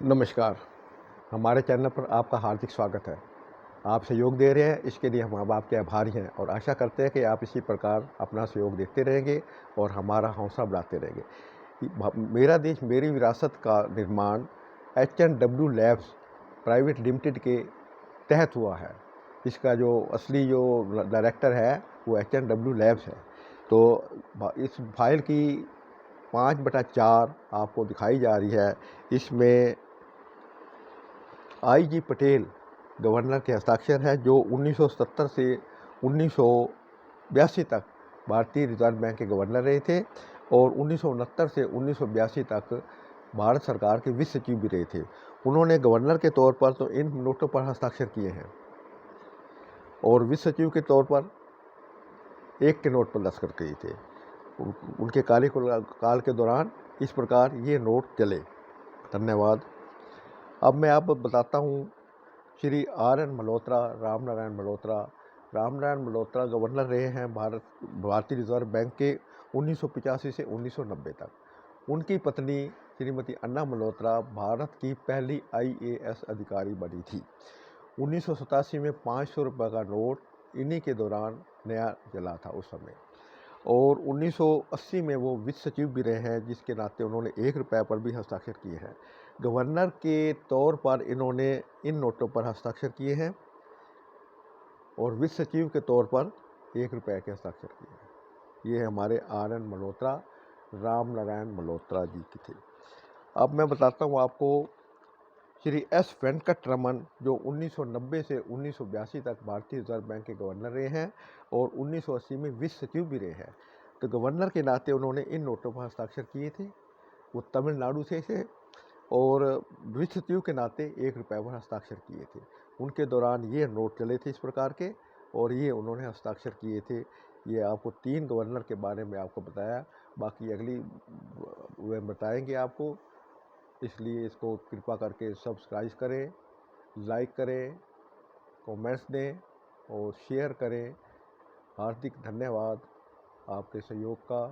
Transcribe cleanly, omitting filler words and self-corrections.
नमस्कार। हमारे चैनल पर आपका हार्दिक स्वागत है। आप सहयोग दे रहे हैं, इसके लिए हम आपके आभारी हैं और आशा करते हैं कि आप इसी प्रकार अपना सहयोग देते रहेंगे और हमारा हौसला बढ़ाते रहेंगे। मेरा देश मेरी विरासत का निर्माण एच.एन.डब्ल्यू लैब्स प्राइवेट लिमिटेड के तहत हुआ है। इसका जो असली जो डायरेक्टर है वो एच.एन.डब्ल्यू लैब्स है। तो इस फाइल की 5/4 आपको दिखाई जा रही है। इसमें आई.जी. पटेल गवर्नर के हस्ताक्षर है, जो 1970 से 1982 तक भारतीय रिजर्व बैंक के गवर्नर रहे थे और 1969 से 1982 तक भारत सरकार के वित्त सचिव भी रहे थे। उन्होंने गवर्नर के तौर पर तो इन नोटों पर हस्ताक्षर किए हैं और वित्त सचिव के तौर पर 1 के नोट पर दस्तखत किए थे। उनके कार्यकाल के दौरान इस प्रकार ये नोट चले। धन्यवाद। अब मैं आपको बताता हूँ श्री आर.एन. मल्होत्रा, रामनारायण मल्होत्रा गवर्नर रहे हैं भारतीय रिजर्व बैंक के 1985 से 1990 तक। उनकी पत्नी श्रीमती अन्ना मल्होत्रा भारत की पहली IAS अधिकारी बनी थी। 1987 में 500 रुपये का नोट इन्हीं के दौरान नया चला था उस समय, और 1980 में वो वित्त सचिव भी रहे हैं, जिसके नाते उन्होंने 1 रुपये पर भी हस्ताक्षर किए हैं। गवर्नर के तौर पर इन्होंने इन नोटों पर हस्ताक्षर किए हैं और वित्त सचिव के तौर पर 1 रुपये के हस्ताक्षर किए हैं। ये हमारे आर.एन. मल्होत्रा, रामनारायण मल्होत्रा जी की थे। अब मैं बताता हूँ आपको श्री एस. वेंकट रमन, जो 1990 से 1982 तक भारतीय रिजर्व बैंक के गवर्नर रहे हैं और 1980 में वित्त सचिव भी रहे हैं। तो गवर्नर के नाते उन्होंने इन नोटों पर हस्ताक्षर किए थे। वो तमिलनाडु से थे और वित्त सचिव के नाते 1 रुपये पर हस्ताक्षर किए थे। उनके दौरान ये नोट चले थे इस प्रकार के, और ये उन्होंने हस्ताक्षर किए थे। ये आपको 3 गवर्नर के बारे में आपको बताया, बाकी अगली वे बताएंगे आपको। इसलिए इसको कृपा करके सब्सक्राइब करें, लाइक करें, कमेंट्स दें और शेयर करें। हार्दिक धन्यवाद आपके सहयोग का।